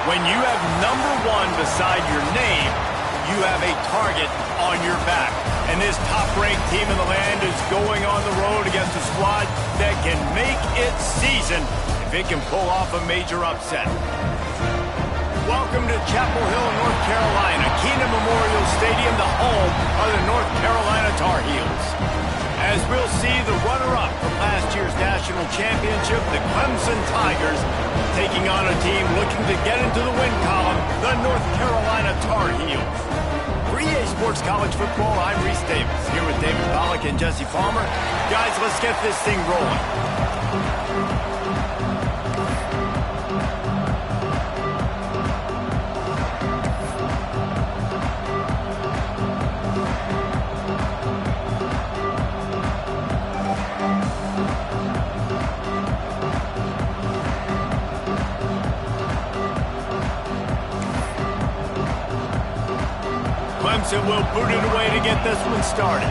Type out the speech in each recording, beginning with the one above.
When you have #1 beside your name, you have a target on your back. And this top-ranked team in the land is going on the road against a squad that can make its season if it can pull off a major upset. Welcome to Chapel Hill, North Carolina, Kenan Memorial Stadium, the home of the North Carolina Tar Heels. As we'll see the runner-up from last year's national championship, the Clemson Tigers, taking on a team looking to get into the win column, the North Carolina Tar Heels. For EA Sports College Football, I'm Reese Davis, here with David Pollack and Jesse Palmer. Guys, let's get this thing rolling. Clemson will boot it away to get this one started.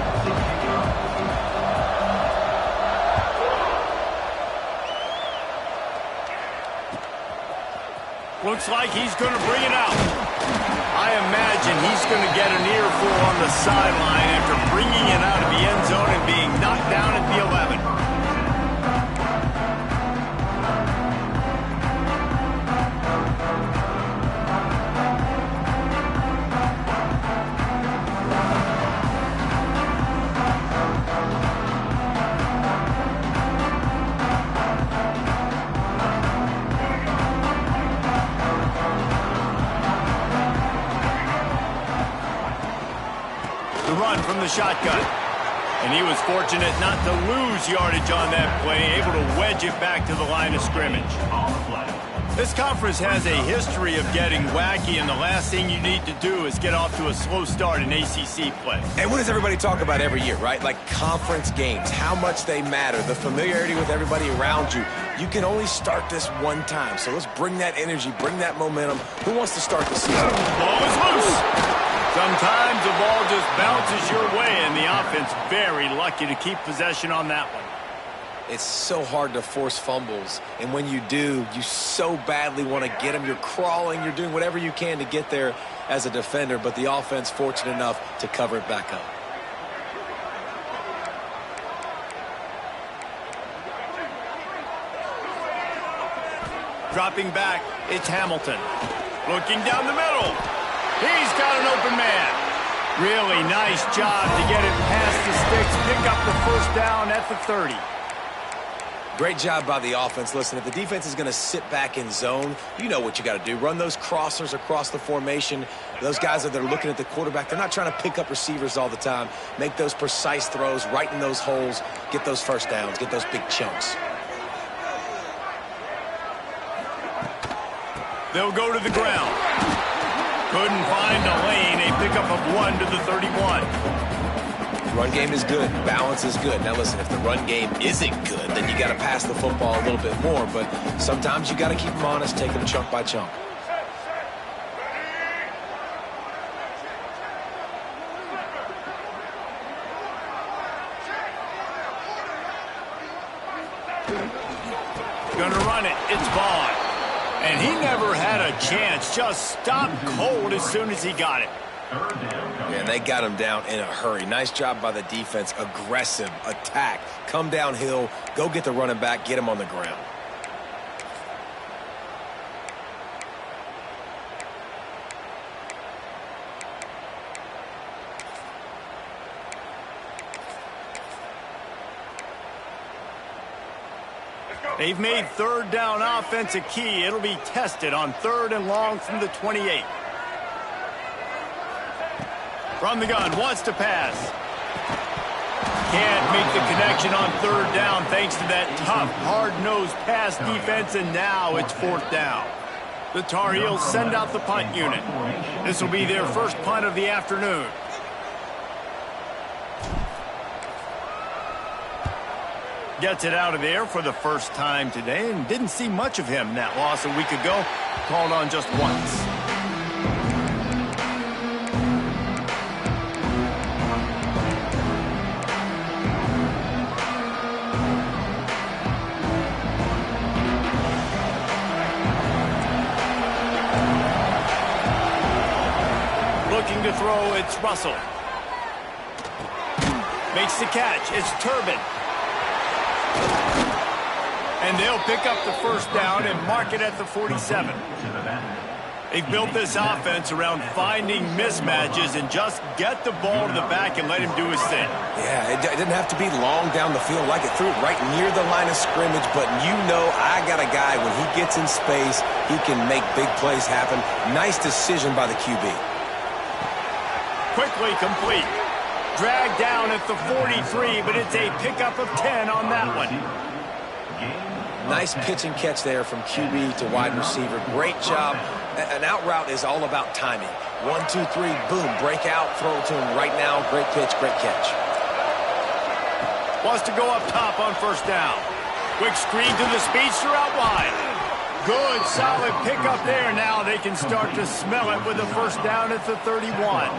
Looks like he's going to bring it out. I imagine he's going to get an earful on the sideline after bringing it out of the end zone and being knocked down at the 11. From the shotgun, and he was fortunate not to lose yardage on that play, able to wedge it back to the line of scrimmage. This conference has a history of getting wacky, and the last thing you need to do is get off to a slow start in ACC play. And what does everybody talk about every year, right? Like conference games, how much they matter, the familiarity with everybody around you. You can only start this one time, so let's bring that energy, bring that momentum. Who wants to start the season? Ball is loose. Sometimes the ball just bounces your way, and the offense very lucky to keep possession on that one. It's so hard to force fumbles, and when you do, you so badly want to get them. You're crawling, you're doing whatever you can to get there as a defender, but the offense fortunate enough to cover it back up. Dropping back, it's Hamilton. Looking down the middle. He's got an open man. Really nice job to get it past the sticks, pick up the first down at the 30. Great job by the offense. Listen, if the defense is going to sit back in zone, you know what you got to do. Run those crossers across the formation. Those guys that are looking at the quarterback, they're not trying to pick up receivers all the time. Make those precise throws right in those holes. Get those first downs. Get those big chunks. They'll go to the ground. Couldn't find a lane. A pickup of 1 to the 31. Run game is good. Balance is good. Now listen, if the run game isn't good, then you got to pass the football a little bit more. But sometimes you got to keep them honest, take them chunk by chunk. Gonna run it. It's Vaughn. And he never had a chance. Just stopped cold as soon as he got it. And they got him down in a hurry. Nice job by the defense. Aggressive attack. Come downhill. Go get the running back. Get him on the ground. They've made third down offense a key. It'll be tested on 3rd and long from the 28. From the gun, wants to pass. Can't make the connection on 3rd down thanks to that tough, hard-nosed pass defense, and now it's 4th down. The Tar Heels send out the punt unit. This will be their first punt of the afternoon. Gets it out of there for the first time today, and didn't see much of him. That loss a week ago, called on just once. Looking to throw, it's Russell. Makes the catch, it's Turbin. And they'll pick up the first down and mark it at the 47. They've built this offense around finding mismatches and just get the ball to the back and let him do his thing. Yeah, it didn't have to be long down the field. Like it threw it right near the line of scrimmage, but you know I got a guy, when he gets in space, he can make big plays happen. Nice decision by the QB. Quickly complete. Dragged down at the 43, but it's a pickup of 10 on that one. Nice pitch and catch there from QB to wide receiver. Great job. An out route is all about timing. 1, 2, 3, boom, break out, throw it to him right now. Great pitch, great catch. Wants to go up top on first down. Quick screen to the speedster out wide. Good, solid pickup there. Now they can start to smell it with the first down at the 31.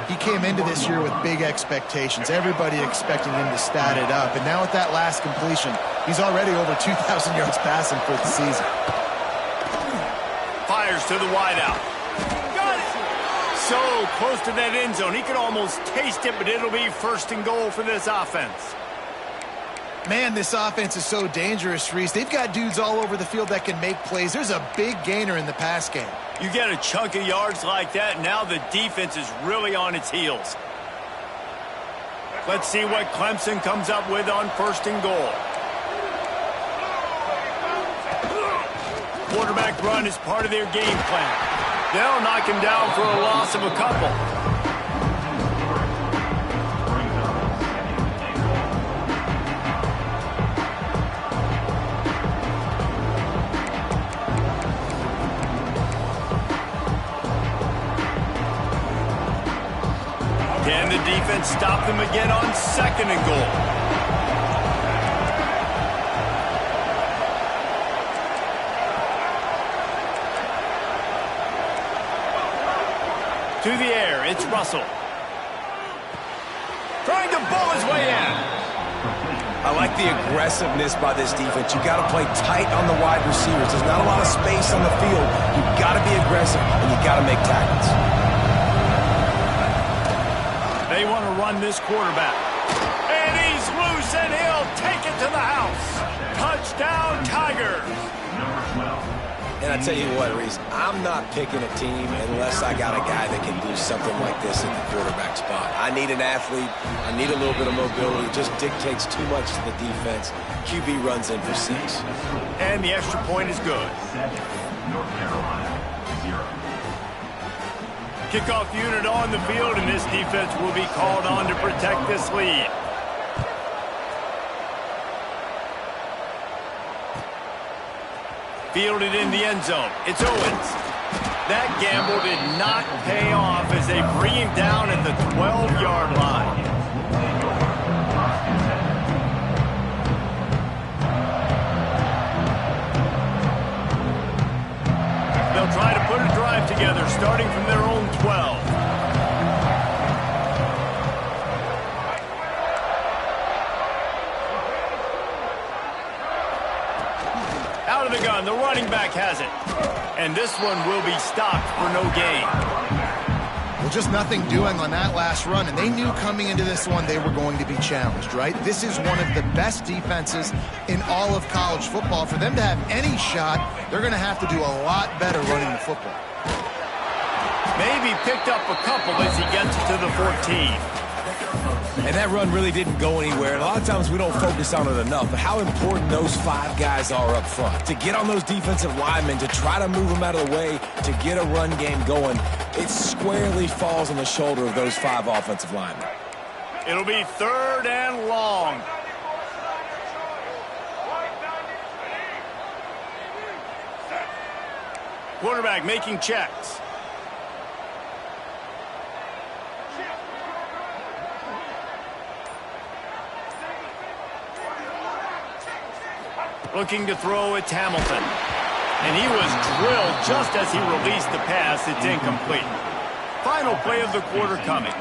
He came into this year with big expectations. Everybody expecting him to stat it up. And now with that last completion, he's already over 2,000 yards passing for the season. Fires to the wideout. Got it! So close to that end zone. He could almost taste it, but it'll be first and goal for this offense. Man, this offense is so dangerous, Reese. They've got dudes all over the field that can make plays. There's a big gainer in the pass game. You get a chunk of yards like that, now the defense is really on its heels. Let's see what Clemson comes up with on first and goal. Quarterback run is part of their game plan. They'll knock him down for a loss of a couple. Can the defense stop them again on second and goal? To the air, it's Russell. Trying to bull his way in. I like the aggressiveness by this defense. You got to play tight on the wide receivers. There's not a lot of space on the field. You got to be aggressive, and you got to make tackles. They want to run this quarterback. And he's loose, and he'll take it to the house. Touchdown, Tigers. And I tell you what, Reese, I'm not picking a team unless I got a guy that can do something like this at the quarterback spot. I need an athlete. I need a little bit of mobility. It just dictates too much to the defense. QB runs in for 6. And the extra point is good. Kickoff unit on the field, and this defense will be called on to protect this lead. Fielded in the end zone. It's Owens. That gamble did not pay off as they bring him down at the 12-yard line. They'll try to put a drive together, starting from their own 12. Out of the gun, the running back has it. And this one will be stopped for no gain. Well, just nothing doing on that last run, and they knew coming into this one they were going to be challenged, right? This is one of the best defenses in all of college football. For them to have any shot, they're going to have to do a lot better running the football. Maybe picked up a couple as he gets to the 14. And that run really didn't go anywhere. And a lot of times we don't focus on it enough, but how important those 5 guys are up front. To get on those defensive linemen, to try to move them out of the way, to get a run game going, it squarely falls on the shoulder of those 5 offensive linemen. It'll be 3rd and long. Quarterback making checks. Looking to throw, it's Hamilton. And he was drilled just as he released the pass. It's incomplete. Final play of the quarter coming.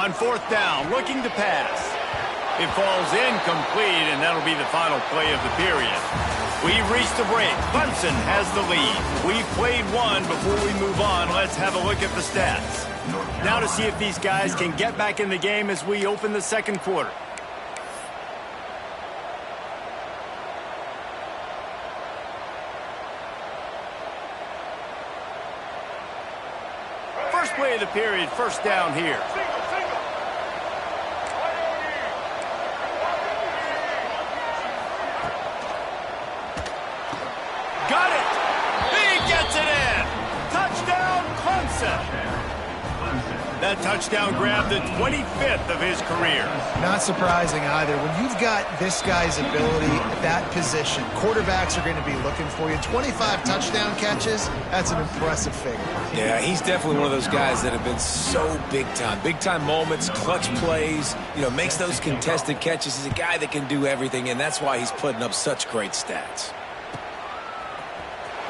On fourth down, looking to pass. It falls incomplete, and that'll be the final play of the period. We've reached the break. Clemson has the lead. We've played one. Before we move on, let's have a look at the stats. Now to see if these guys can get back in the game as we open the second quarter. First play of the period, first down here. Got it! He gets it in! Touchdown, Clemson! That touchdown grabbed the 25th of his career. Not surprising either. When you've got this guy's ability at that position, quarterbacks are going to be looking for you. 25 touchdown catches, that's an impressive figure. Yeah, he's definitely one of those guys that have been so big time. Big time moments, clutch plays, makes those contested catches. He's a guy that can do everything, and that's why he's putting up such great stats.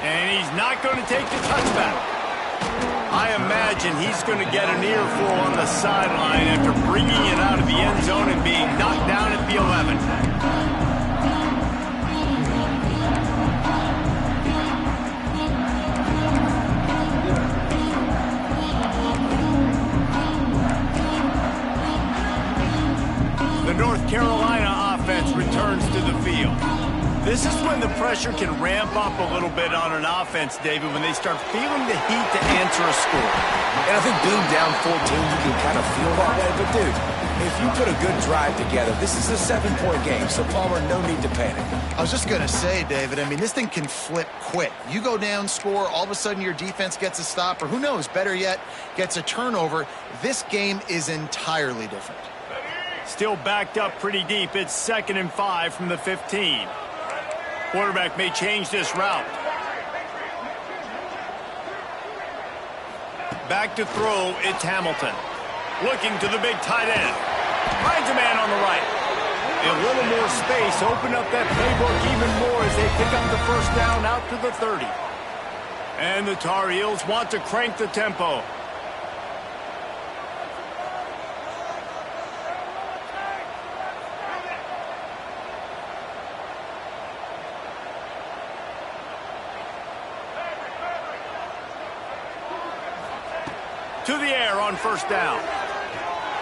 And he's not going to take the touchback. I imagine he's going to get an earful on the sideline after bringing it out of the end zone and being knocked down at the 11. The North Carolina offense returns to the field. This is when the pressure can ramp up a little bit on an offense, David, when they start feeling the heat to answer a score. And I think being down 14, you can kind of feel that way. But, dude, if you put a good drive together, this is a 7-point game, so, Palmer, no need to panic. I was just going to say, David, this thing can flip quick. You go down, score, all of a sudden your defense gets a stop, or who knows, better yet, gets a turnover. This game is entirely different. Still backed up pretty deep. It's 2nd and 5 from the 15. Quarterback may change this route. Back to throw, it's Hamilton. Looking to the big tight end. Finds a man on the right. A little more space, open up that playbook even more as they pick up the first down out to the 30. And the Tar Heels want to crank the tempo. To the air on first down.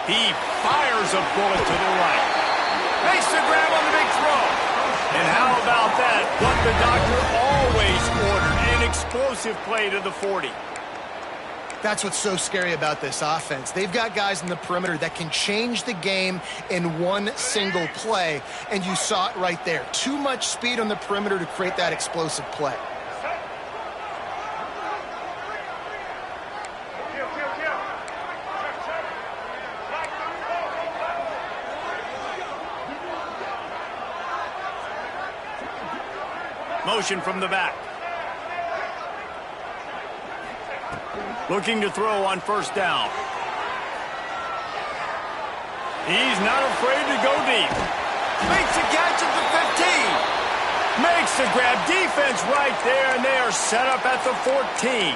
He fires a bullet to the right. Makes the grab on the big throw. And how about that? What the doctor always ordered. An explosive play to the 40. That's what's so scary about this offense. They've got guys in the perimeter that can change the game in one single play. And you saw it right there. Too much speed on the perimeter to create that explosive play. Motion from the back. Looking to throw on first down. He's not afraid to go deep. Makes a catch at the 15. Makes the grab. Defense right there, and they are set up at the 14.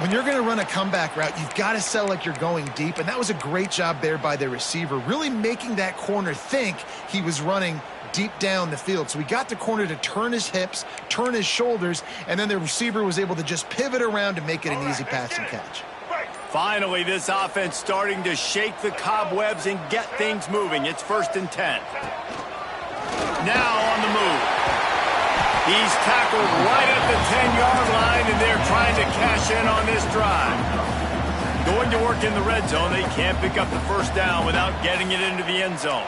When you're going to run a comeback route, you've got to sell like you're going deep, and that was a great job there by the receiver, really making that corner think he was running deep down the field. So he got the corner to turn his hips, turn his shoulders, and then the receiver was able to just pivot around and make it an easy passing catch. Finally, this offense starting to shake the cobwebs and get things moving. It's 1st and 10. Now on the move. He's tackled right at the 10-yard line, and they're trying to cash in on this drive. Going to work in the red zone. They can't pick up the first down without getting it into the end zone.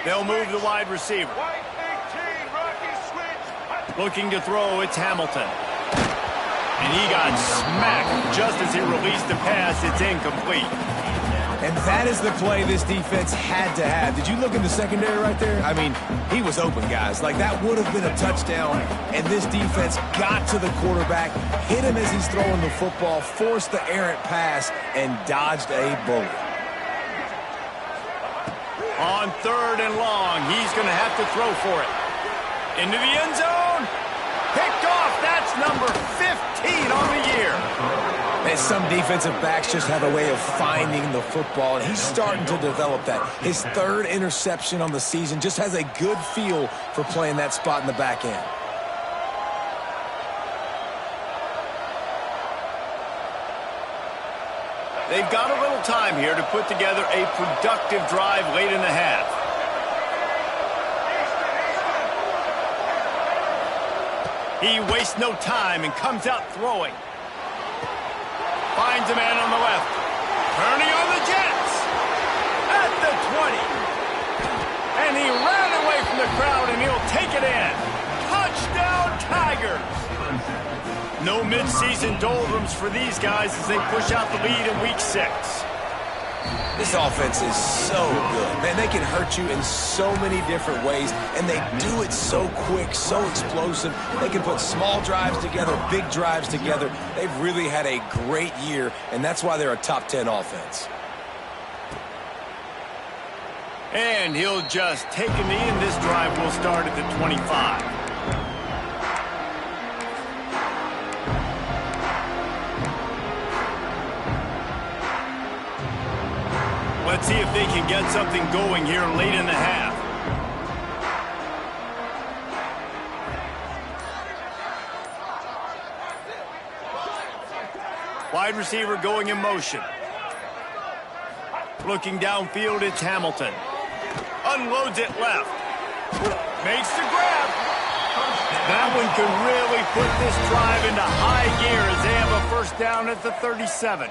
They'll move the wide receiver. Looking to throw, it's Hamilton. And he got smacked just as he released the pass. It's incomplete. And that is the play this defense had to have. Did you look in the secondary right there? He was open, guys. That would have been a touchdown. And this defense got to the quarterback, hit him as he's throwing the football, forced the errant pass, and dodged a bullet. On 3rd and long, he's going to have to throw for it. Into the end zone. Picked off. That's number 15 on the year. And some defensive backs just have a way of finding the football, and he's starting to develop that. His third interception on the season, just has a good feel for playing that spot in the back end. They've got a little time here to put together a productive drive late in the half. He wastes no time and comes out throwing. Finds a man on the left. Turning on the Jets. At the 20. And he ran away from the crowd, and he'll take it in. Touchdown, Tigers. No midseason doldrums for these guys as they push out the lead in Week 6. This offense is so good. Man, they can hurt you in so many different ways, and they do it so quick, so explosive. They can put small drives together, big drives together. They've really had a great year, and that's why they're a top 10 offense. And he'll just take a knee, and this drive will start at the 25. Let's see if they can get something going here late in the half. Wide receiver going in motion. Looking downfield, it's Hamilton. Unloads it left. Makes the grab. That one could really put this drive into high gear as they have a first down at the 37.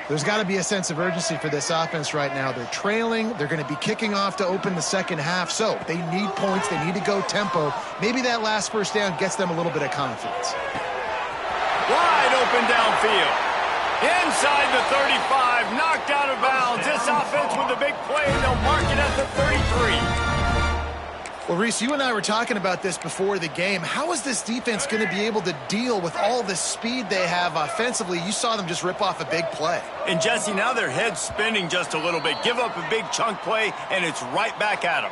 There's got to be a sense of urgency for this offense right now. They're trailing. They're going to be kicking off to open the second half. So they need points. They need to go tempo. Maybe that last first down gets them a little bit of confidence. Wide open downfield. Inside the 35. Knocked out of bounds. This offense with a big play. They'll mark it at the 33. Well, Reese, you and I were talking about this before the game. How is this defense going to be able to deal with all the speed they have offensively? You saw them just rip off a big play. And, Jesse, now their head's spinning just a little bit. Give up a big chunk play, and it's right back at them.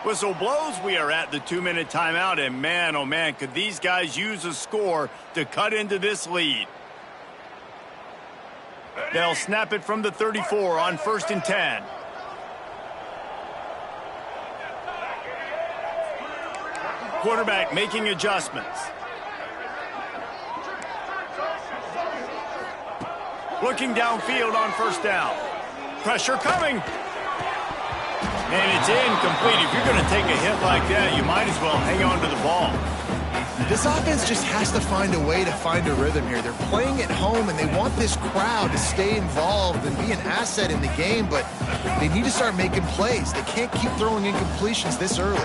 Whistle blows. We are at the 2-minute timeout, and man, oh man, could these guys use a score to cut into this lead. They'll snap it from the 34 on 1st and 10. Quarterback making adjustments. Looking downfield on first down. Pressure coming. And it's incomplete. If you're going to take a hit like that, you might as well hang on to the ball. This offense just has to find a way to find a rhythm here. They're playing at home, and they want this crowd to stay involved and be an asset in the game, but they need to start making plays. They can't keep throwing incompletions this early.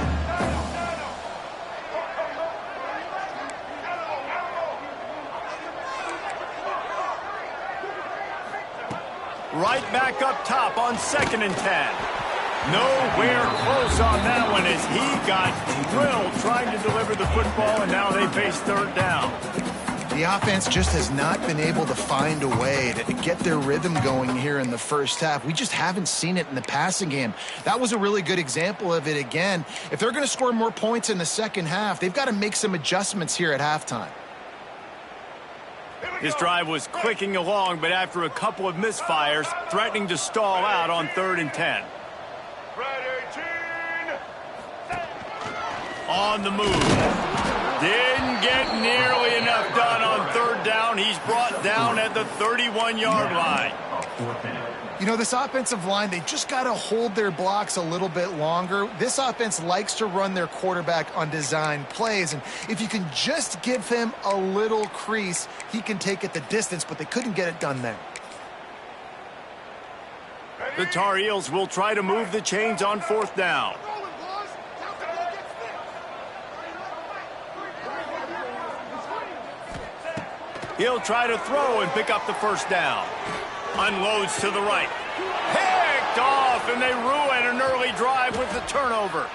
Right back up top on 2nd and 10. Nowhere close on that one as he got drilled trying to deliver the football, and now they face 3rd down. The offense just has not been able to find a way to get their rhythm going here in the first half. We just haven't seen it in the passing game. That was a really good example of it again. If they're going to score more points in the second half, they've got to make some adjustments here at halftime. This drive was clicking along, but after a couple of misfires, threatening to stall out on 3rd and 10. On the move. Didn't get nearly enough done on 3rd down. He's brought down at the 31-yard line. You know, this offensive line, they just got to hold their blocks a little bit longer. This offense likes to run their quarterback on design plays, and if you can just give him a little crease, he can take it the distance, but they couldn't get it done there. The Tar Heels will try to move the chains on 4th down. He'll try to throw and pick up the first down. Unloads to the right. Picked off, and they ruin an early drive with the turnover.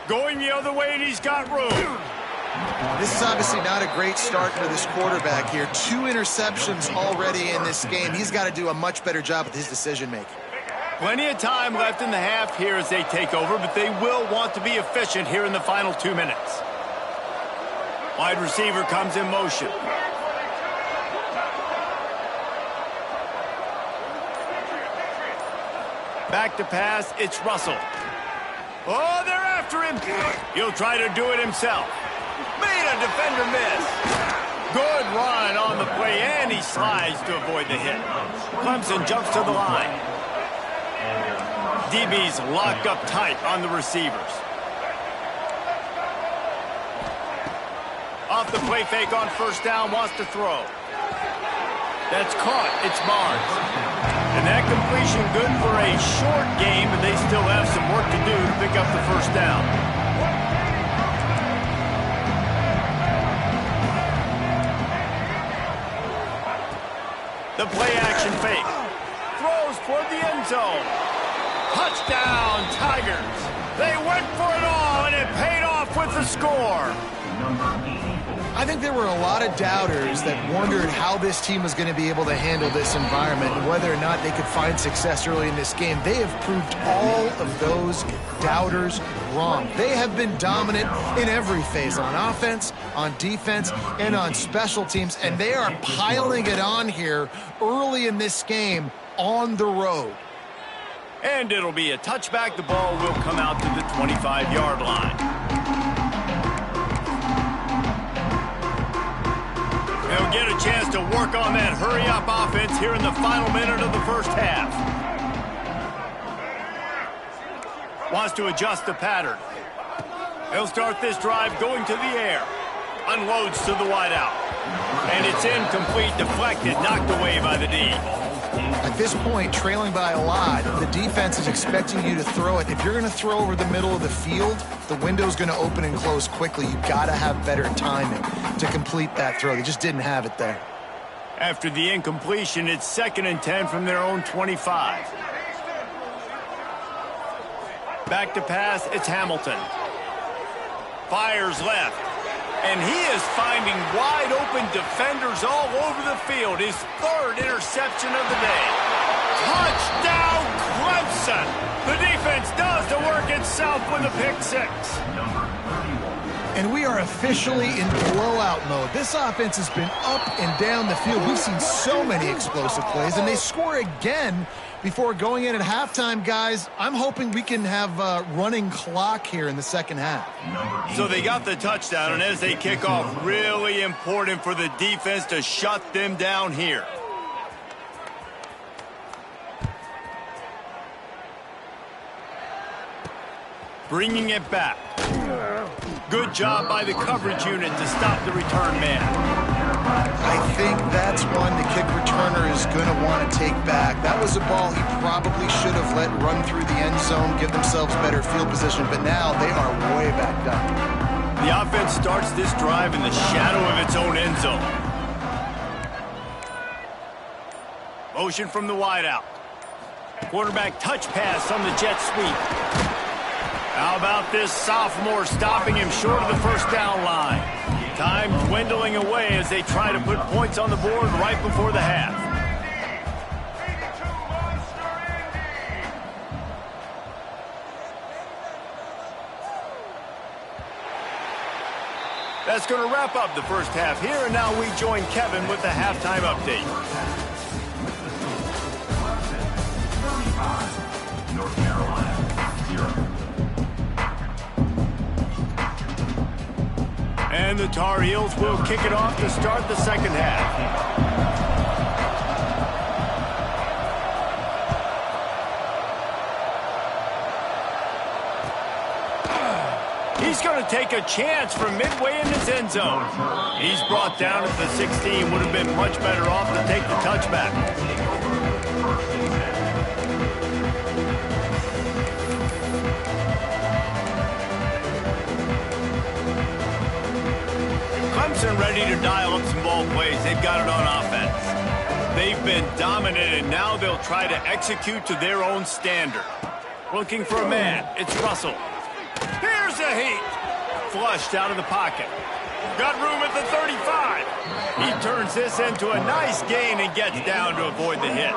Going the other way, and he's got room. This is obviously not a great start for this quarterback here. 2 interceptions already in this game. He's got to do a much better job with his decision-making. Plenty of time left in the half here as they take over, but they will want to be efficient here in the final 2 minutes. Wide receiver comes in motion. Back to pass, it's Russell. Oh, they're after him. He'll try to do it himself. Made a defender miss. Good run on the play, and he slides to avoid the hit. Clemson jumps to the line. DB's locked up tight on the receivers. Off the play fake on first down, wants to throw. That's caught. It's Barnes. And that completion good for a short game, but they still have some work to do to pick up the first down. The play action fake. Throws toward the end zone. Touchdown, Tigers. They went for it all, and it paid off with the score. I think there were a lot of doubters that wondered how this team was going to be able to handle this environment and whether or not they could find success early in this game. They have proved all of those doubters wrong. They have been dominant in every phase, on offense, on defense, and on special teams, and they are piling it on here early in this game on the road. And it'll be a touchback. The ball will come out to the 25-yard line. They'll get a chance to work on that hurry-up offense here in the final minute of the first half. Wants to adjust the pattern. He'll start this drive going to the air. Unloads to the wideout. And it's incomplete, deflected, knocked away by the D. At this point, trailing by a lot, the defense is expecting you to throw it. If you're going to throw over the middle of the field, the window's going to open and close quickly. You've got to have better timing to complete that throw. They just didn't have it there. After the incompletion, it's 2nd and 10 from their own 25. Back to pass, it's Hamilton. Fires left. And he is finding wide-open defenders all over the field. His 3rd interception of the day. Touchdown, Clemson! The defense does the work itself with a pick 6. And we are officially in blowout mode. This offense has been up and down the field. We've seen so many explosive plays, and they score again before going in at halftime, guys. I'm hoping we can have a running clock here in the second half. So they got the touchdown, and as they kick off, really important for the defense to shut them down here. Bringing it back. Good job by the coverage unit to stop the return man. I think that's one the kick returner is going to want to take back. That was a ball he probably should have let run through the end zone, give themselves better field position, but now they are way backed up. The offense starts this drive in the shadow of its own end zone. Motion from the wideout. Quarterback touch pass on the jet sweep. How about this sophomore stopping him short of the first down line? Time dwindling away as they try to put points on the board right before the half. That's going to wrap up the first half here, and now we join Kevin with the halftime update. North Carolina, 0. And the Tar Heels will kick it off to start the second half. He's going to take a chance from midway in his end zone. He's brought down at the 16. Would have been much better off to take the touchback. Clemson ready to dial up some ball plays. They've got it on offense. They've been dominant, and now they'll try to execute to their own standard. Looking for a man. It's Russell. Here's a heat. Flushed out of the pocket. Got room at the 35. He turns this into a nice gain and gets down to avoid the hit.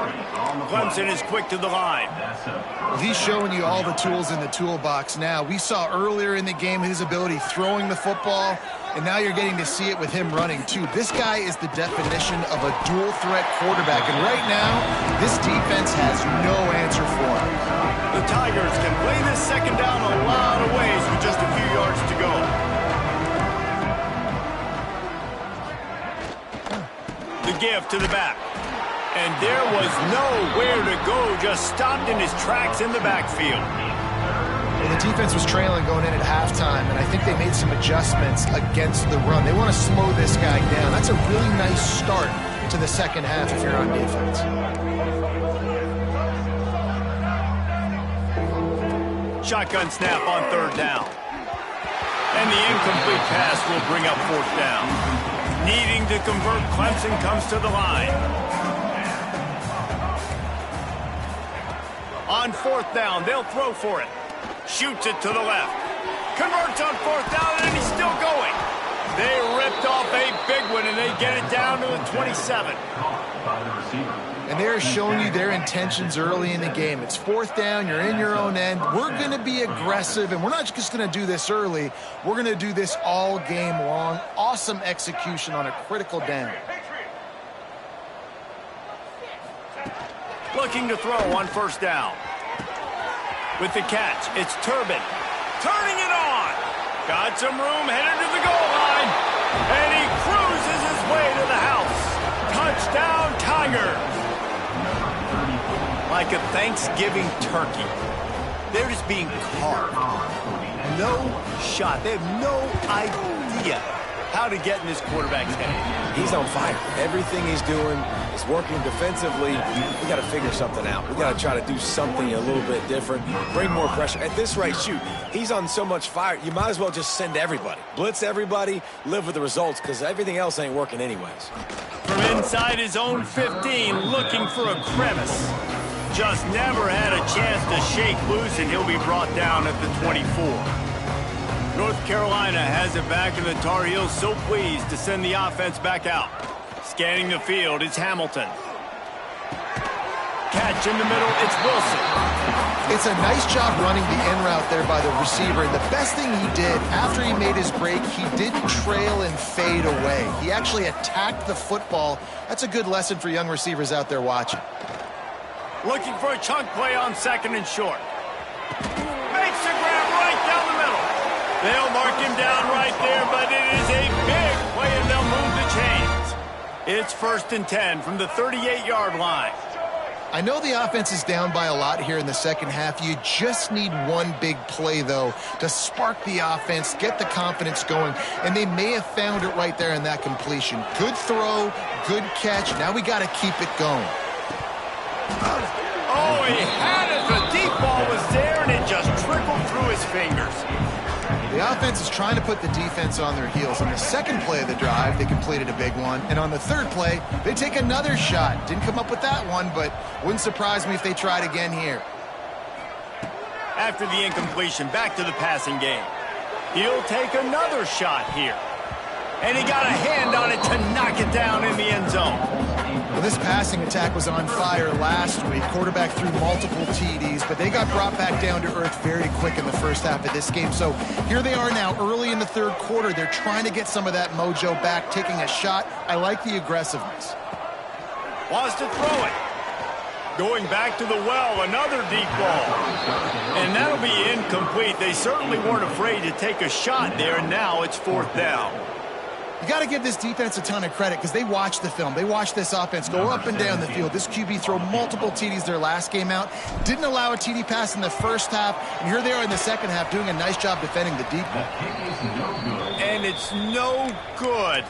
Clemson is quick to the line. Well, he's showing you all the tools in the toolbox now. We saw earlier in the game his ability throwing the football. And now you're getting to see it with him running, too. This guy is the definition of a dual-threat quarterback. And right now, this defense has no answer for him. The Tigers can play this second down a lot of ways with just a few yards to go. The give to the back. And there was nowhere to go, just stopped in his tracks in the backfield. Well, the defense was trailing going in at halftime, and I think they made some adjustments against the run. They want to slow this guy down. That's a really nice start to the second half if you're on defense. Shotgun snap on third down. And the incomplete pass will bring up fourth down. Needing to convert, Clemson comes to the line. On fourth down, they'll throw for it. Shoots it to the left. Converts on fourth down, and he's still going. They ripped off a big one, and they get it down to the 27. And they're showing you their intentions early in the game. It's fourth down, you're in your own end. We're going to be aggressive, and we're not just going to do this early. We're going to do this all game long. Awesome execution on a critical down. Looking to throw on first down. With the catch, it's Turbin. Turning it on. Got some room, headed to the goal line. And he cruises his way to the house. Touchdown, Tigers. Like a Thanksgiving turkey. They're just being carved. No shot. They have no idea how to get in this quarterback's head. He's on fire. Everything he's doing is working defensively. We got to figure something out. We got to try to do something a little bit different. Bring more pressure. At this rate, shoot, he's on so much fire, you might as well just send everybody. Blitz everybody, live with the results, because everything else ain't working anyways. From inside his own 15, looking for a crevice. Just never had a chance to shake loose, and he'll be brought down at the 24. North Carolina has it back, and the Tar Heels so pleased to send the offense back out. Scanning the field, it's Hamilton. Catch in the middle, it's Wilson. It's a nice job running the in route there by the receiver. And the best thing he did after he made his break, he didn't trail and fade away. He actually attacked the football. That's a good lesson for young receivers out there watching. Looking for a chunk play on second and short. Makes the grab right down the middle. They'll mark him down right there, but it is a big play, and they'll move the chains. It's 1st and 10 from the 38-yard line. I know the offense is down by a lot here in the second half. You just need one big play, though, to spark the offense, get the confidence going, and they may have found it right there in that completion. Good throw, good catch. Now we got to keep it going. Oh, he had it. The deep ball was there, and it just trickled through his fingers. The offense is trying to put the defense on their heels. On the second play of the drive, they completed a big one. And on the third play, they take another shot. Didn't come up with that one, but wouldn't surprise me if they tried again here. After the incompletion, back to the passing game. He'll take another shot here. And he got a hand on it to knock it down in the end zone. Well, this passing attack was on fire last week. Quarterback threw multiple TDs, but they got brought back down to earth very quick in the first half of this game. So here they are now early in the third quarter. They're trying to get some of that mojo back, taking a shot. I like the aggressiveness. Wants to throw it. Going back to the well, another deep ball. And that'll be incomplete. They certainly weren't afraid to take a shot there, and now it's 4th down. You got to give this defense a ton of credit because they watched the film. They watched this offense go up and down the field. This QB throw multiple TDs their last game out. Didn't allow a TD pass in the first half. And here they are in the second half doing a nice job defending the deep ball. And it's no good.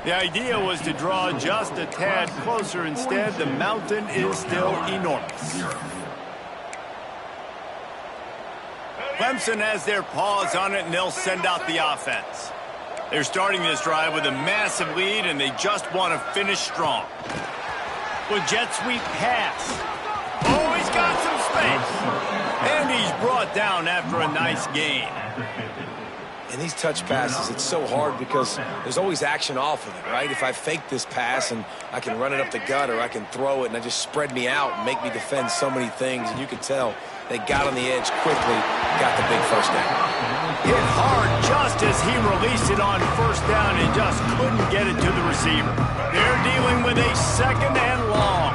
The idea was to draw just a tad closer. Instead, the mountain is still enormous. Clemson has their paws on it, and they'll send out the offense. They're starting this drive with a massive lead, and they just want to finish strong. With jet sweep pass. Oh, he's got some space. And he's brought down after a nice gain. In these touch passes, it's so hard because there's always action off of it, right? If I fake this pass and I can run it up the gut, or I can throw it and I just spread me out and make me defend so many things, and you can tell they got on the edge quickly, got the big first down. Hit hard just as he released it on first down and just couldn't get it to the receiver. They're dealing with a second and long.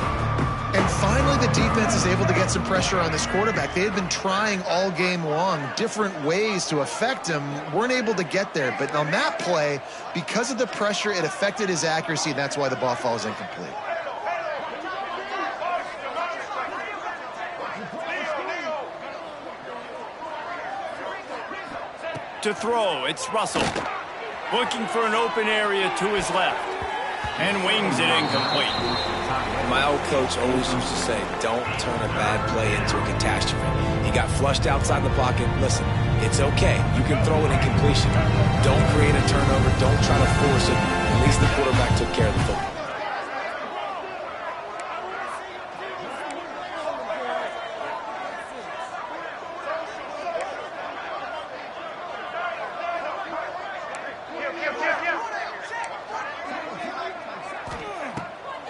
And finally, the defense is able to get some pressure on this quarterback. They had been trying all game long different ways to affect him, weren't able to get there. But on that play, because of the pressure, it affected his accuracy. That's why the ball falls incomplete. To throw, it's Russell. Looking for an open area to his left. And wings it incomplete. My old coach always used to say, don't turn a bad play into a catastrophe. He got flushed outside the pocket. Listen, it's okay. You can throw it incompletion. Don't create a turnover. Don't try to force it. At least the quarterback took care of the football.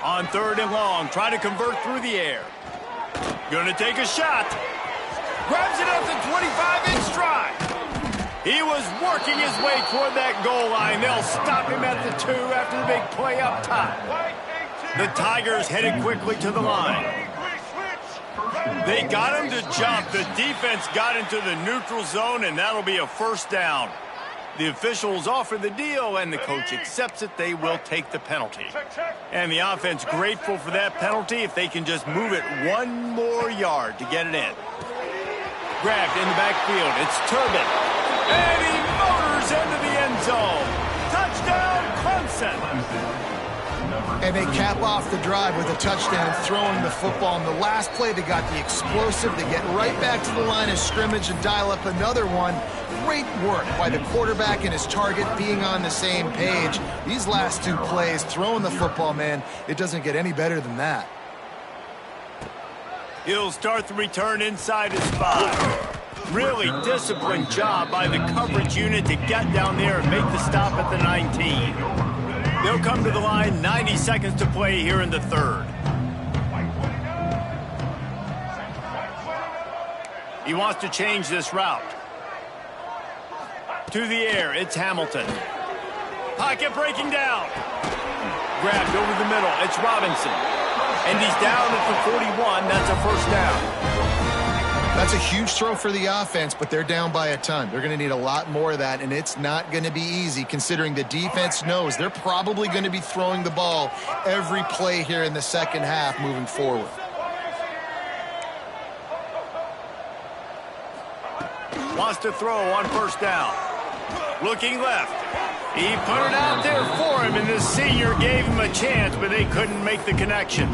On third and long, try to convert through the air. Gonna take a shot. Grabs it up to 25 in stride. He was working his way toward that goal line. They'll stop him at the 2 after the big play up top. The Tigers headed quickly to the line. They got him to jump. The defense got into the neutral zone, and that'll be a first down. The officials offer the deal, and the coach accepts it. They will take the penalty. And the offense grateful for that penalty if they can just move it one more yard to get it in. Grabbed in the backfield. It's Turbin. And he motors into the end zone. Touchdown, Clemson. And they cap off the drive with a touchdown, throwing the football. In the last play, they got the explosive. They get right back to the line of scrimmage and dial up another one. Great work by the quarterback and his target being on the same page. These last 2 plays, throwing the football, man, it doesn't get any better than that. He'll start the return inside his 5. Really disciplined job by the coverage unit to get down there and make the stop at the 19. They'll come to the line, 90 seconds to play here in the third. He wants to change this route. To the air, it's Hamilton. Pocket breaking down. Grabbed over the middle, it's Robinson. And he's down at the 41, that's a first down. That's a huge throw for the offense, but they're down by a ton. They're going to need a lot more of that, and it's not going to be easy considering the defense knows they're probably going to be throwing the ball every play here in the second half moving forward. Wants to throw on first down. Looking left. He put it out there for him, and the senior gave him a chance, but they couldn't make the connection.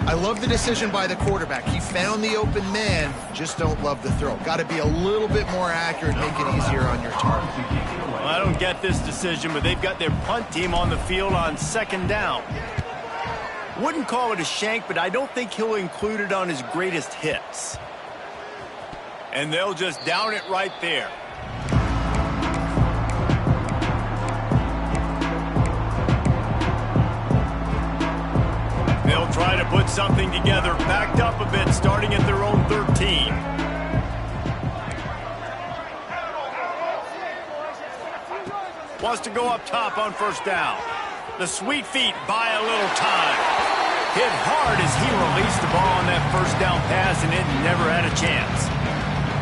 I love the decision by the quarterback. He found the open man, just don't love the throw. Got to be a little bit more accurate, make it easier on your target. Well, I don't get this decision, but they've got their punt team on the field on second down. Wouldn't call it a shank, but I don't think he'll include it on his greatest hits. And they'll just down it right there. They'll try to put something together, backed up a bit, starting at their own 13. Wants to go up top on first down. The sweet feet buy a little time. Hit hard as he released the ball on that first down pass, and it never had a chance.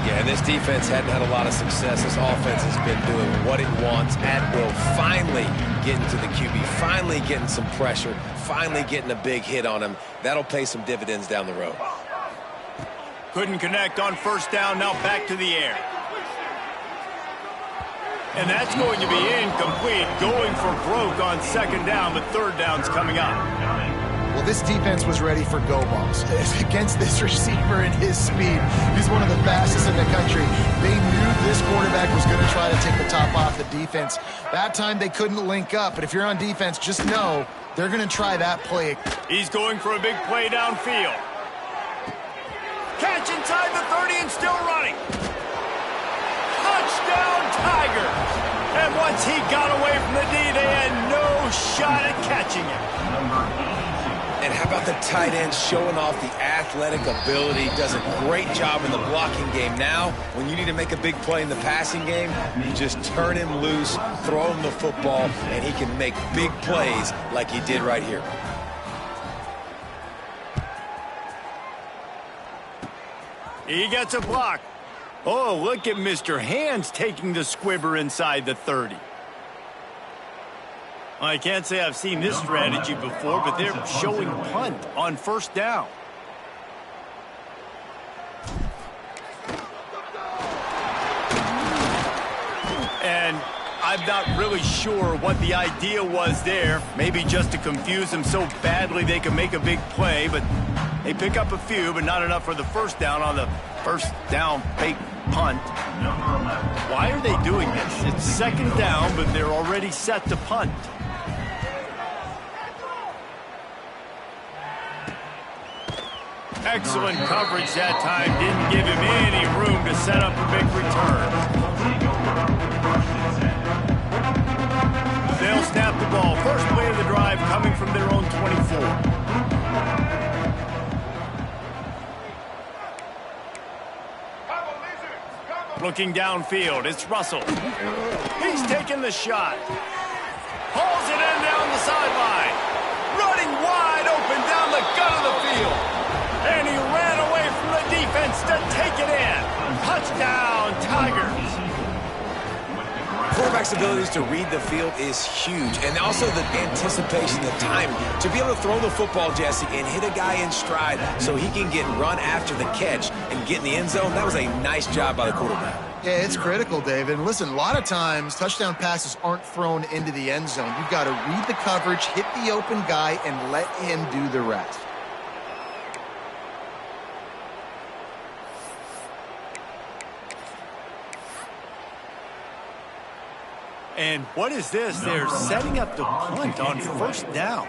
Yeah, and this defense hadn't had a lot of success. This offense has been doing what it wants at will. Finally getting to the QB, finally getting some pressure, finally getting a big hit on him. That'll pay some dividends down the road. Couldn't connect on first down, now back to the air. And that's going to be incomplete, going for broke on second down, but third down's coming up. Well, this defense was ready for go balls. Against this receiver and his speed, he's one of the fastest in the country. They knew this quarterback was going to try to take the top off the defense. That time they couldn't link up, but if you're on defense, just know they're going to try that play. He's going for a big play downfield. Catch inside the 30 and still running. Touchdown, Tiger! And once he got away from the D, they had no shot at catching him. And how about the tight end showing off the athletic ability? Does a great job in the blocking game. Now, when you need to make a big play in the passing game, you just turn him loose, throw him the football, and he can make big plays like he did right here. He gets a block. Oh, look at Mr. Hands taking the squibber inside the 30. I can't say I've seen this strategy before, but they're showing punt on first down. And I'm not really sure what the idea was there. Maybe just to confuse them so badly they can make a big play, but they pick up a few, but not enough for the first down on the first down fake punt. Why are they doing this? It's second down, but they're already set to punt. Excellent coverage that time. Didn't give him any room to set up a big return. They'll snap the ball. First play of the drive coming from their own 24. Looking downfield, it's Russell. He's taking the shot. Hauls it in down the sideline. Running wide open down the gut of the field. And he ran away from the defense to take it in. Touchdown, Tigers. Quarterback's abilities to read the field is huge, and also the anticipation, the timing. To be able to throw the football, Jesse, and hit a guy in stride so he can get run after the catch and get in the end zone, that was a nice job by the quarterback. Yeah, it's critical, David. And listen, a lot of times touchdown passes aren't thrown into the end zone. You've got to read the coverage, hit the open guy, and let him do the rest. And what is this? They're setting up the punt on first down.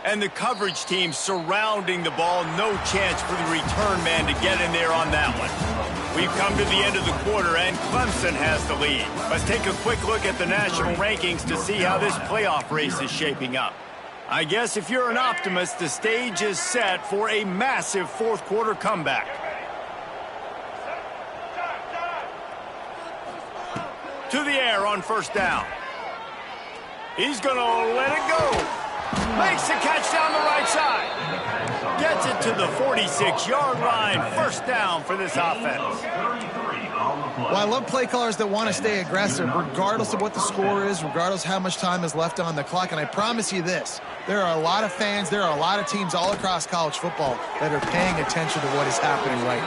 And the coverage team surrounding the ball. No chance for the return man to get in there on that one. We've come to the end of the quarter, and Clemson has the lead. Let's take a quick look at the national rankings to see how this playoff race is shaping up. I guess if you're an optimist, the stage is set for a massive fourth quarter comeback. To the air on first down. He's going to let it go. Makes the catch down the right side. Gets it to the 46-yard line. First down for this offense. Well, I love play callers that want to stay aggressive, regardless of what the score is, regardless of how much time is left on the clock. And I promise you this, there are a lot of fans, there are a lot of teams all across college football that are paying attention to what is happening right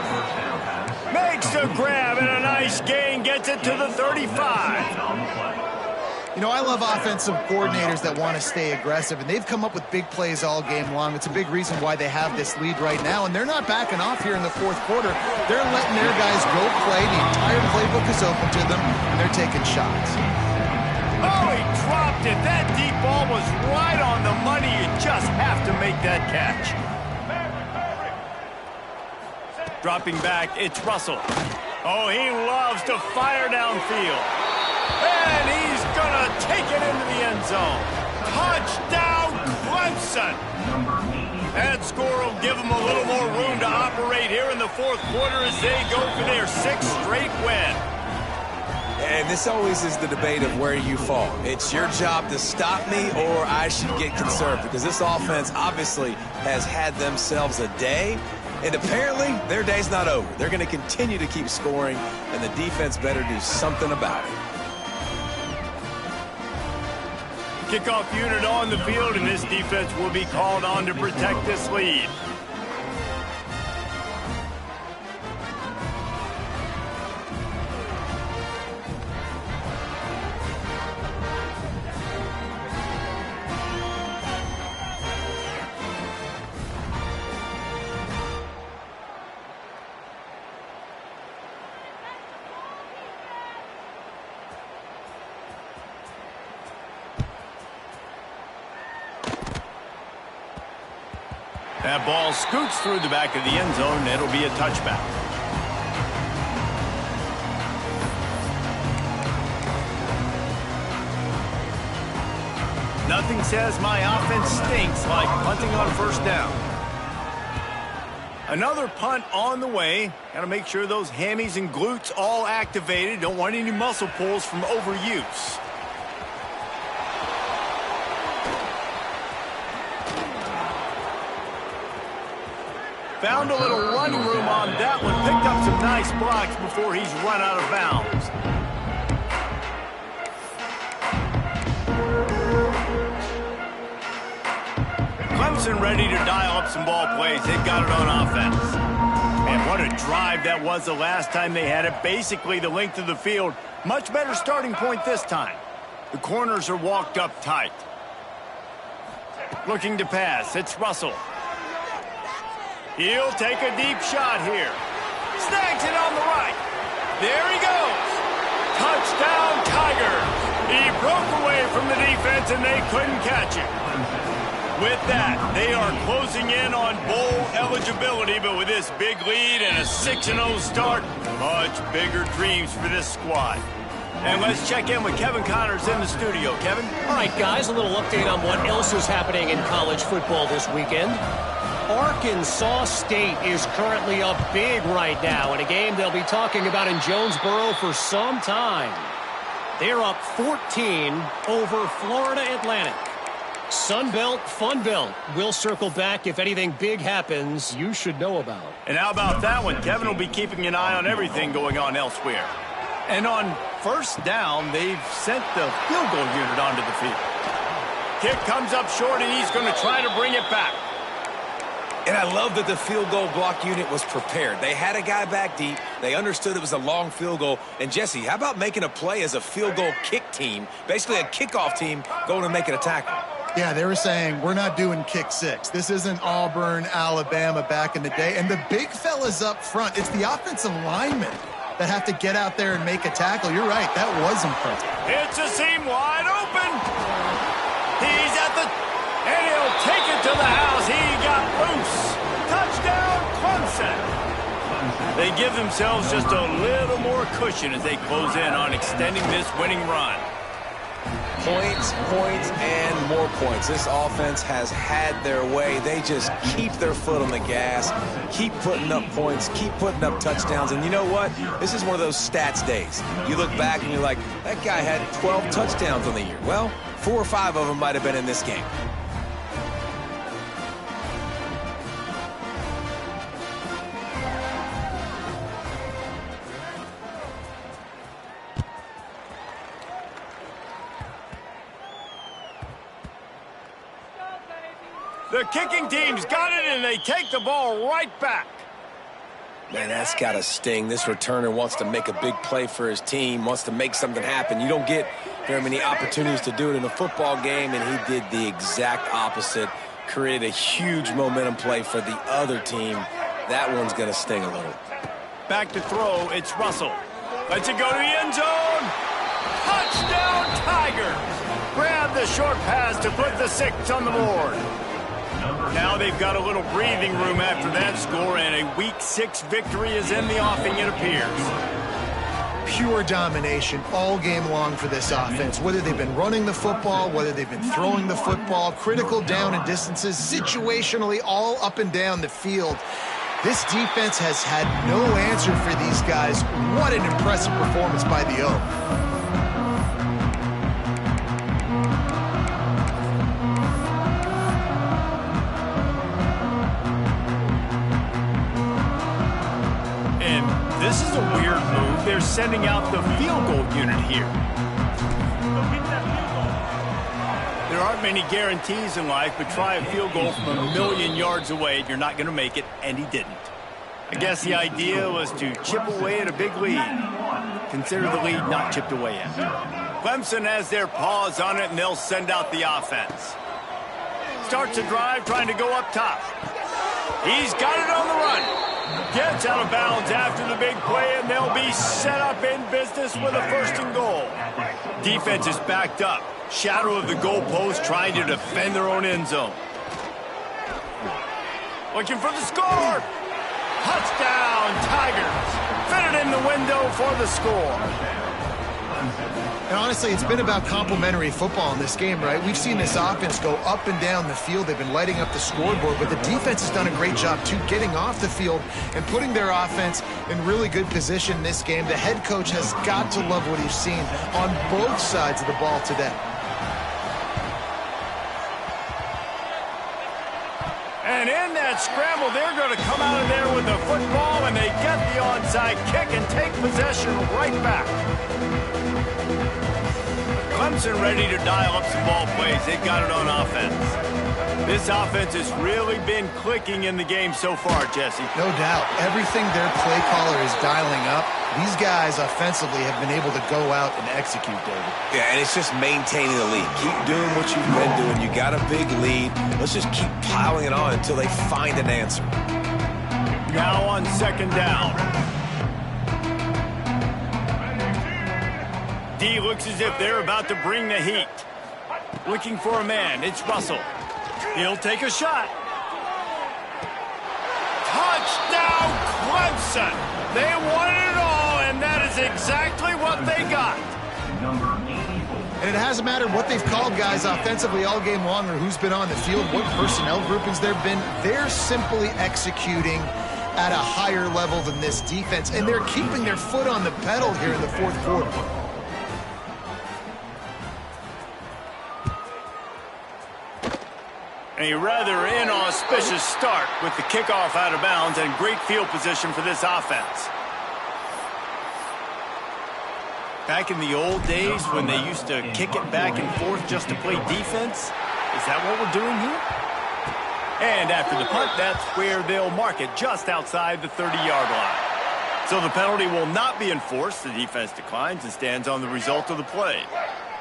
now. Makes the grab and a nice gain, gets it to the 35. You know, I love offensive coordinators that want to stay aggressive, and they've come up with big plays all game long. It's a big reason why they have this lead right now, and they're not backing off here in the fourth quarter. They're letting their guys go play. The entire playbook is open to them, and they're taking shots. Oh, he dropped it. That deep ball was right on the money. You just have to make that catch. Dropping back, it's Russell. Oh, he loves to fire downfield. And he's going to take it into the end zone. Touchdown, Clemson. That score will give them a little more room to operate here in the fourth quarter as they go for their sixth straight win. And this always is the debate of where you fall. It's your job to stop me or I should get conserved, because this offense obviously has had themselves a day. And apparently, their day's not over. They're going to continue to keep scoring, and the defense better do something about it. Kickoff unit on the field, and this defense will be called on to protect this lead. That ball scoots through the back of the end zone. It'll be a touchback. Nothing says my offense stinks like punting on first down. Another punt on the way. Got to make sure those hammies and glutes all activated. Don't want any muscle pulls from overuse. Found a little running room on that one. Picked up some nice blocks before he's run out of bounds. Clemson ready to dial up some ball plays. They've got it on offense. And what a drive that was the last time they had it. Basically the length of the field. Much better starting point this time. The corners are walked up tight. Looking to pass. It's Russell. He'll take a deep shot here. Snags it on the right. There he goes. Touchdown, Tigers. He broke away from the defense and they couldn't catch him. With that, they are closing in on bowl eligibility, but with this big lead and a 6-0 start, much bigger dreams for this squad. And let's check in with Kevin Connors in the studio. Kevin? All right, guys, a little update on what else is happening in college football this weekend. Arkansas State is currently up big right now in a game they'll be talking about in Jonesboro for some time. They're up 14 over Florida Atlantic. Sunbelt, Funbelt. We'll circle back if anything big happens you should know about. And how about that one? Kevin will be keeping an eye on everything going on elsewhere. And on first down, they've sent the field goal unit onto the field. Kick comes up short, and he's going to try to bring it back. And I love that the field goal block unit was prepared. They had a guy back deep. They understood it was a long field goal. And, Jesse, how about making a play as a field goal kick team, basically a kickoff team, going and making a tackle? Yeah, they were saying, we're not doing kick six. This isn't Auburn, Alabama back in the day. And the big fellas up front, it's the offensive linemen that have to get out there and make a tackle. You're right, that was impressive. It's a seam wide open. He's at the... and he'll take it to the house. He got loose. Touchdown, Clemson. They give themselves just a little more cushion as they close in on extending this winning run. Points, points, and more points. This offense has had their way. They just keep their foot on the gas, keep putting up points, keep putting up touchdowns. And you know what? This is one of those stats days. You look back and you're like, that guy had 12 touchdowns on the year. Well, 4 or 5 of them might have been in this game. The kicking team's got it, and they take the ball right back. Man, that's got to sting. This returner wants to make a big play for his team, wants to make something happen. You don't get very many opportunities to do it in a football game, and he did the exact opposite. Created a huge momentum play for the other team. That one's going to sting a little. Back to throw, it's Russell. Lets it go to the end zone. Touchdown, Tigers. Grab the short pass to put the 6 on the board. Now they've got a little breathing room after that score, and a Week 6 victory is in the offing, it appears. Pure domination all game long for this offense. Whether they've been running the football, whether they've been throwing the football, critical down and distances, situationally all up and down the field. This defense has had no answer for these guys. What an impressive performance by the O. This is a weird move. They're sending out the field goal unit here. There aren't many guarantees in life, but try a field goal from 1,000,000 yards away, and you're not going to make it, and he didn't. I guess the idea was to chip away at a big lead. Consider the lead not chipped away yet. Clemson has their paws on it, and they'll send out the offense. Starts a drive trying to go up top. He's got it on the run. Gets out of bounds after the big play, and they'll be set up in business with a 1st and goal. Defense is backed up. Shadow of the goalpost trying to defend their own end zone. Looking for the score. Touchdown, Tigers. Fitted in the window for the score. And honestly, it's been about complementary football in this game, right? We've seen this offense go up and down the field. They've been lighting up the scoreboard, but the defense has done a great job, too, getting off the field and putting their offense in really good position in this game. The head coach has got to love what he's seen on both sides of the ball today. And in that scramble, they're going to come out of there with the football, and they get the onside kick and take possession right back. Clemson ready to dial up some ball plays. They got it on offense. This offense has really been clicking in the game so far, Jesse. No doubt. Everything their play caller is dialing up, these guys offensively have been able to go out and execute, David. Yeah, and it's just maintaining the lead. Keep doing what you've been doing. You got a big lead. Let's just keep piling it on until they find an answer. Now on second down. D looks as if they're about to bring the heat. Looking for a man. It's Russell. He'll take a shot. Touchdown, Clemson. They wanted it all, and that is exactly what they got. And it hasn't mattered what they've called guys offensively all game long or who's been on the field, what personnel groupings there have been. They're simply executing at a higher level than this defense, and they're keeping their foot on the pedal here in the fourth quarter. A rather inauspicious start with the kickoff out of bounds and great field position for this offense. Back in the old days when they used to kick it back and forth just to play defense, is that what we're doing here? And after the punt, that's where they'll mark it just outside the 30-yard line. So the penalty will not be enforced. The defense declines and stands on the result of the play.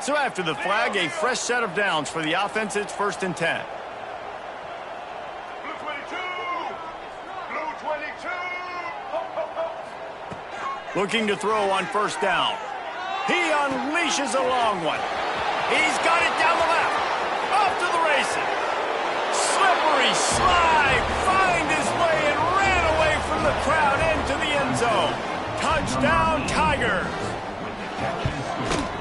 So after the flag, a fresh set of downs for the offense. It's 1st and 10. Looking to throw on first down. He unleashes a long one. He's got it down the left. Off to the races. Slippery slide. Find his way and ran away from the crowd into the end zone. Touchdown, Tigers.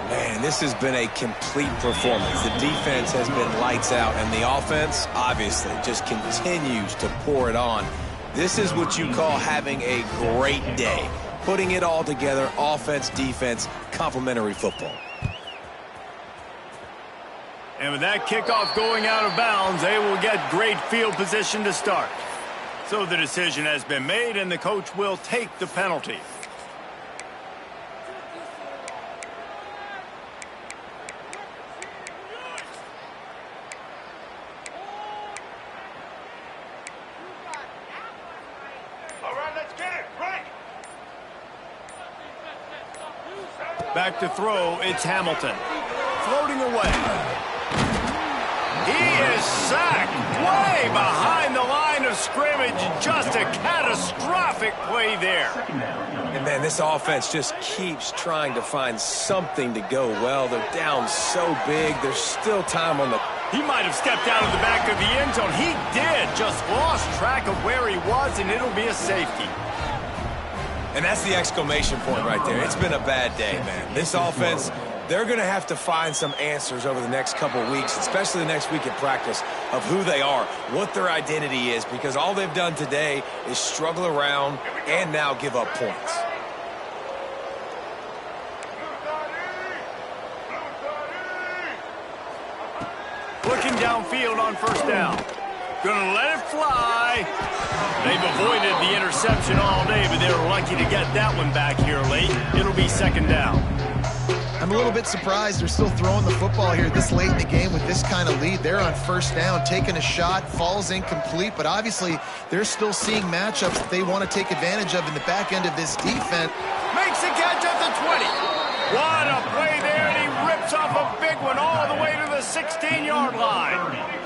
Man, this has been a complete performance. The defense has been lights out, and the offense, obviously, just continues to pour it on. This is what you call having a great day. Putting it all together, offense, defense, complementary football. And with that kickoff going out of bounds, they will get great field position to start. So the decision has been made, and the coach will take the penalty. Back to throw, it's Hamilton. Floating away. He is sacked way behind the line of scrimmage. Just a catastrophic play there. And, man, this offense just keeps trying to find something to go well. They're down so big. There's still time on the... He might have stepped out of the back of the end zone. He did. Just lost track of where he was, and it'll be a safety. And that's the exclamation point right there. It's been a bad day, man. This offense, they're going to have to find some answers over the next couple of weeks, especially the next week at practice, of who they are, what their identity is, because all they've done today is struggle around and now give up points. Looking downfield on first down. Gonna let it fly. They've avoided the interception all day, but they were lucky to get that one back here late. It'll be second down. I'm a little bit surprised they're still throwing the football here this late in the game with this kind of lead. They're on first down, taking a shot, falls incomplete, but obviously they're still seeing matchups that they want to take advantage of in the back end of this defense. Makes a catch at the 20. What a play there, and he rips off a big one all the way to the 16-yard line.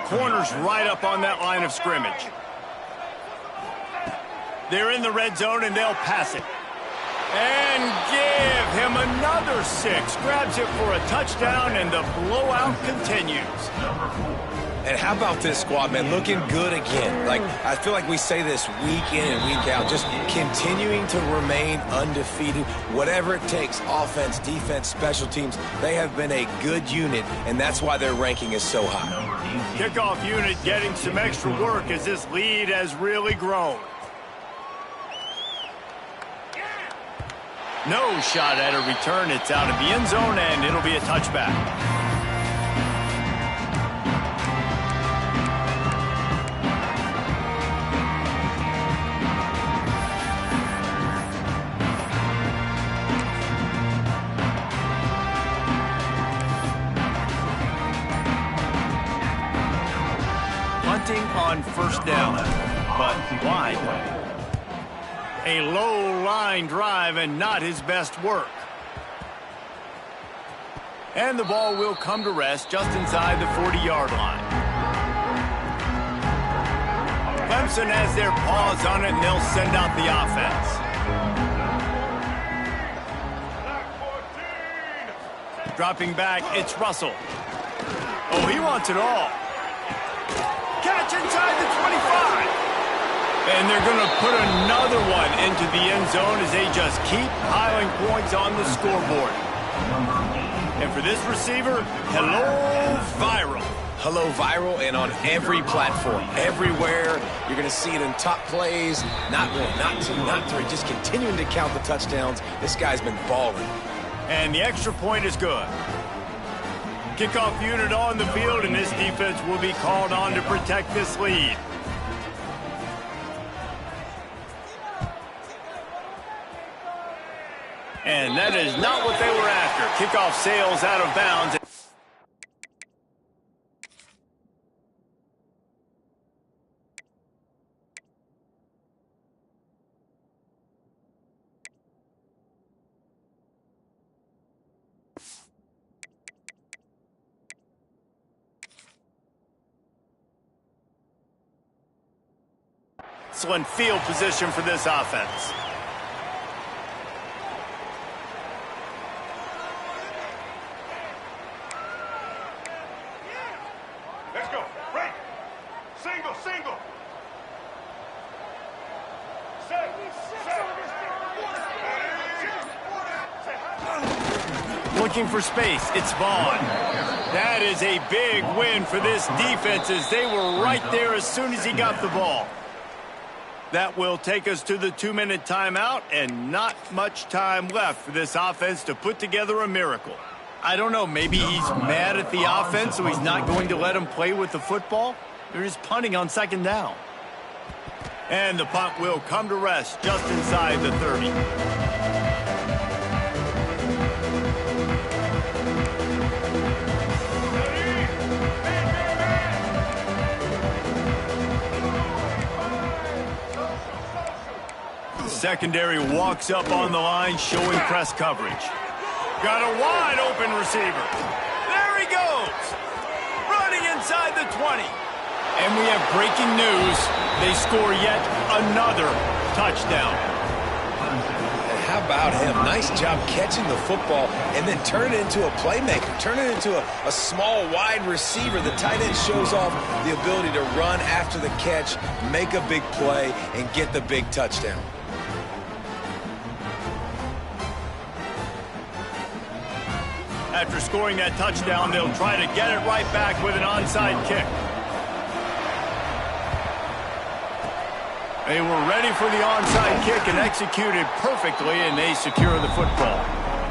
Corners right up on that line of scrimmage. They're in the red zone, and they'll pass it. And give him another 6. Grabs it for a touchdown, and the blowout continues. And how about this squad, man? Looking good again. Like, I feel like we say this week in and week out, just continuing to remain undefeated. Whatever it takes, offense, defense, special teams, they have been a good unit, and that's why their ranking is so high. Kickoff unit getting some extra work as this lead has really grown. No shot at a return. It's out of the end zone, and it'll be a touchback. On first down, but wide. A low line drive and not his best work. And the ball will come to rest just inside the 40-yard line. Clemson has their paws on it, and they'll send out the offense. Dropping back, it's Russell. Oh, he wants it all. Catch inside the 25. And they're going to put another one into the end zone as they just keep piling points on the scoreboard. And for this receiver, hello, viral. Hello, viral, and on every platform, everywhere. You're going to see it in top plays. Not one, not two, not three. Just continuing to count the touchdowns. This guy's been balling. And the extra point is good. Kickoff unit on the field, and this defense will be called on to protect this lead. And that is not what they were after. Kickoff sails out of bounds. Excellent field position for this offense. Let's go. Right. Single, single. Looking for space. It's Vaughn. That is a big win for this defense as they were right there as soon as he got the ball. That will take us to the 2-minute timeout, and not much time left for this offense to put together a miracle. I don't know, maybe he's mad at the offense, so he's not going to let him play with the football. They're just punting on second down. And the punt will come to rest just inside the 30. Secondary walks up on the line, showing press coverage. Got a wide open receiver. There he goes. Running inside the 20. And we have breaking news. They score yet another touchdown. How about him? Nice job catching the football and then turn it into a playmaker. Turn it into a small, wide receiver. The tight end shows off the ability to run after the catch, make a big play, and get the big touchdown. After scoring that touchdown, they'll try to get it right back with an onside kick. They were ready for the onside kick and executed perfectly, and they secure the football.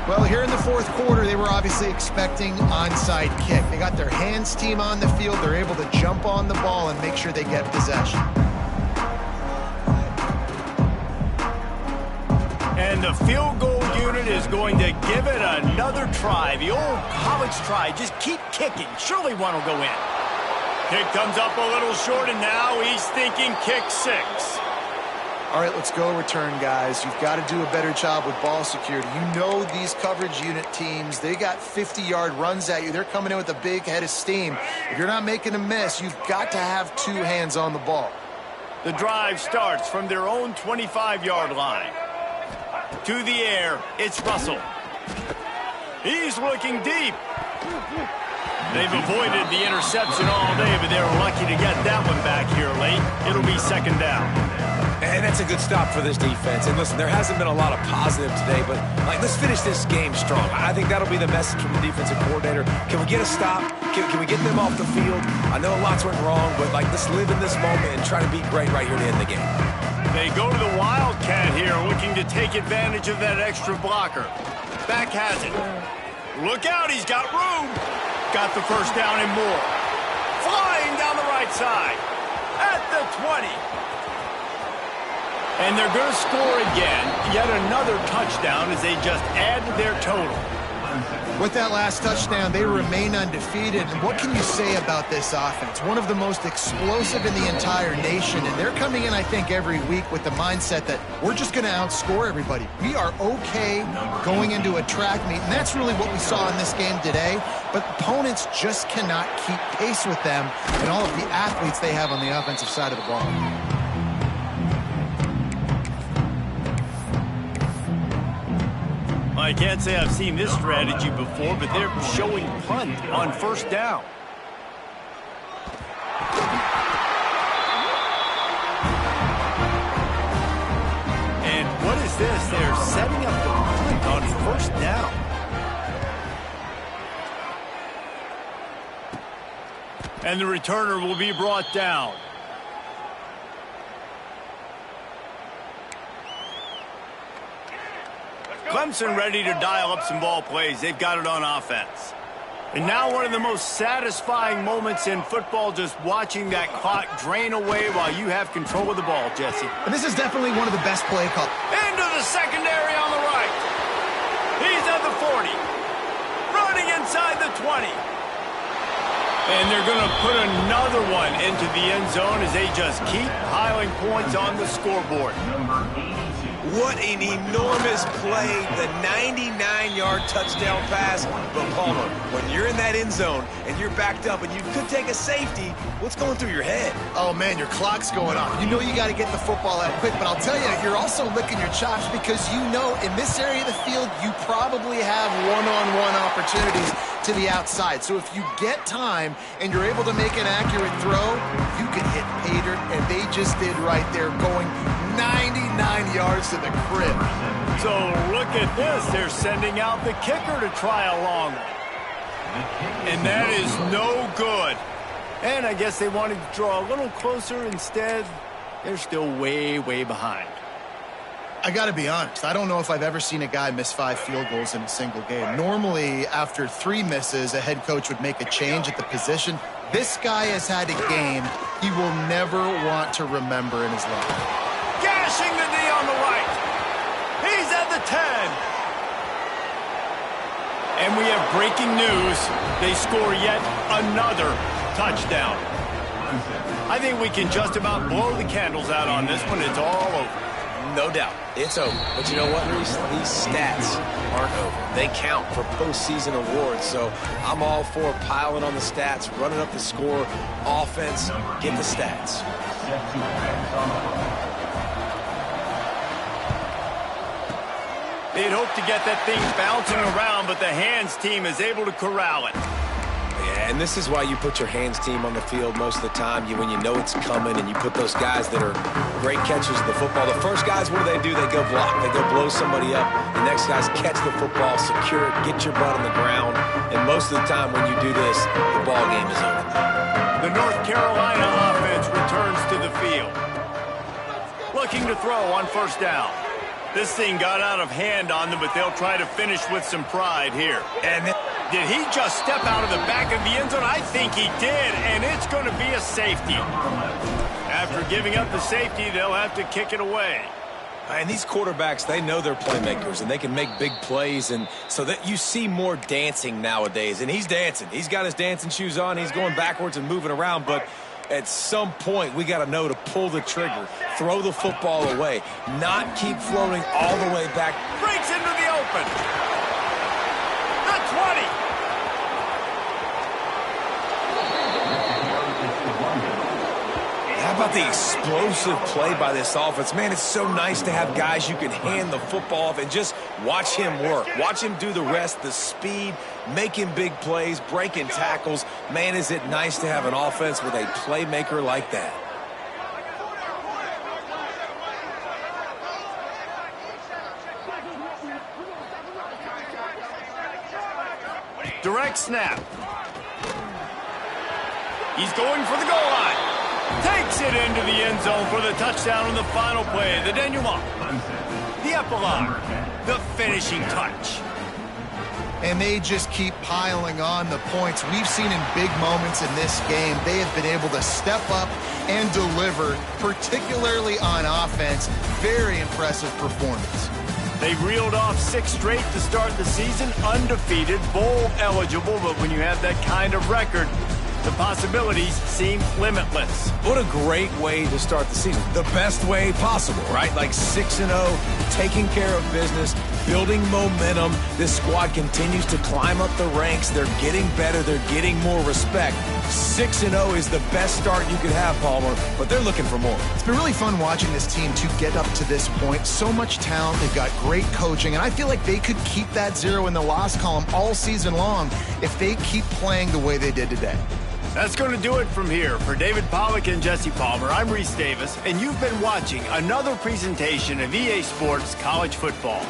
Well, here in the fourth quarter, they were obviously expecting onside kick. They got their hands team on the field. They're able to jump on the ball and make sure they get possession. And the field goal unit is going to give it another try. The old college try. Just keep kicking. Surely one will go in. Kick comes up a little short, and now he's thinking kick 6. All right, let's go return, guys. You've got to do a better job with ball security. You know these coverage unit teams, they got 50-yard runs at you. They're coming in with a big head of steam. If you're not making a miss, you've got to have 2 hands on the ball. The drive starts from their own 25-yard line. To the air, it's Russell. He's looking deep. They've avoided the interception all day, but they were lucky to get that one back here late. It'll be second down. And that's a good stop for this defense. And listen, there hasn't been a lot of positive today, but let's finish this game strong. I think that'll be the message from the defensive coordinator. Can we get a stop? Can we get them off the field? I know lots went wrong, but let's live in this moment and try to be great right here to end the game. They go to the Wildcat here, looking to take advantage of that extra blocker. Back has it. Look out, he's got room. Got the first down and more. Flying down the right side. At the 20. And they're going to score again. Yet another touchdown as they just add to their total. With that last touchdown, they remain undefeated. And what can you say about this offense? One of the most explosive in the entire nation. And they're coming in, I think, every week with the mindset that we're just going to outscore everybody. We are okay going into a track meet. And that's really what we saw in this game today. But opponents just cannot keep pace with them and all of the athletes they have on the offensive side of the ball. I can't say I've seen this strategy before, but they're showing punt on first down. And what is this? They're setting up the punt on first down. And the returner will be brought down. Clemson ready to dial up some ball plays. They've got it on offense. And now one of the most satisfying moments in football, just watching that clock drain away while you have control of the ball, Jesse. And this is definitely one of the best play calls. Into the secondary on the right. He's at the 40. Running inside the 20. And they're going to put another one into the end zone as they just keep piling points on the scoreboard. What an enormous play, the 99-yard touchdown pass. But, Palmer, when you're in that end zone and you're backed up and you could take a safety, what's going through your head? Oh, man, your clock's going off. You know you got to get the football out quick, but I'll tell you, you're also licking your chops because you know in this area of the field, you probably have one-on-one opportunities to the outside. So if you get time and you're able to make an accurate throw, you can hit pay dirt, and they just did right there, going 99 yards to the crib. So look at this. They're sending out the kicker to try a long one. And that is no good. And I guess they wanted to draw a little closer. Instead, they're still way, way behind. I got to be honest. I don't know if I've ever seen a guy miss 5 field goals in a single game. Normally, after 3 misses, a head coach would make a change at the position. This guy has had a game he will never want to remember in his life. Gashing the D on the right. He's at the 10. And we have breaking news. They score yet another touchdown. I think we can just about blow the candles out on this one. It's all over. No doubt. It's over. But you know what, Reese? These stats aren't over. They count for postseason awards. So I'm all for piling on the stats, running up the score, offense, get the stats. They'd hope to get that thing bouncing around, but the hands team is able to corral it. Yeah, and this is why you put your hands team on the field most of the time. When you know it's coming and you put those guys that are great catchers of the football. The first guys, what do? They go block. They go blow somebody up. The next guys catch the football, secure it, get your butt on the ground. And most of the time when you do this, the ball game is over. The North Carolina offense returns to the field. Looking to throw on first down. This thing got out of hand on them, but they'll try to finish with some pride here. And did he just step out of the back of the end zone? I think he did, and it's going to be a safety. After giving up the safety, they'll have to kick it away. And these quarterbacks, they know they're playmakers, and they can make big plays, and so that you see more dancing nowadays. And he's dancing. He's got his dancing shoes on. He's going backwards and moving around, but at some point, we got to know to pull the trigger, throw the football away, not keep floating all the way back. Breaks into the open. The 20. How about the explosive play by this offense. Man, it's so nice to have guys you can hand the football off and just watch him work. Watch him do the rest, the speed, making big plays, breaking tackles. Man, is it nice to have an offense with a playmaker like that. Direct snap. He's going for the goal line. Takes it into the end zone for the touchdown on the final play. The denouement. The epilogue. The finishing touch. And they just keep piling on the points. We've seen in big moments in this game, they have been able to step up and deliver, particularly on offense. Very impressive performance. They reeled off 6 straight to start the season, undefeated, bowl eligible, but when you have that kind of record, the possibilities seem limitless. What a great way to start the season. The best way possible, right? Like 6-0, taking care of business, building momentum. This squad continues to climb up the ranks. They're getting better. They're getting more respect. 6-0 is the best start you could have, Palmer, but they're looking for more. It's been really fun watching this team to get up to this point. So much talent. They've got great coaching, and I feel like they could keep that 0 in the loss column all season long if they keep playing the way they did today. That's going to do it from here. For David Pollack and Jesse Palmer, I'm Reese Davis, and you've been watching another presentation of EA Sports College Football.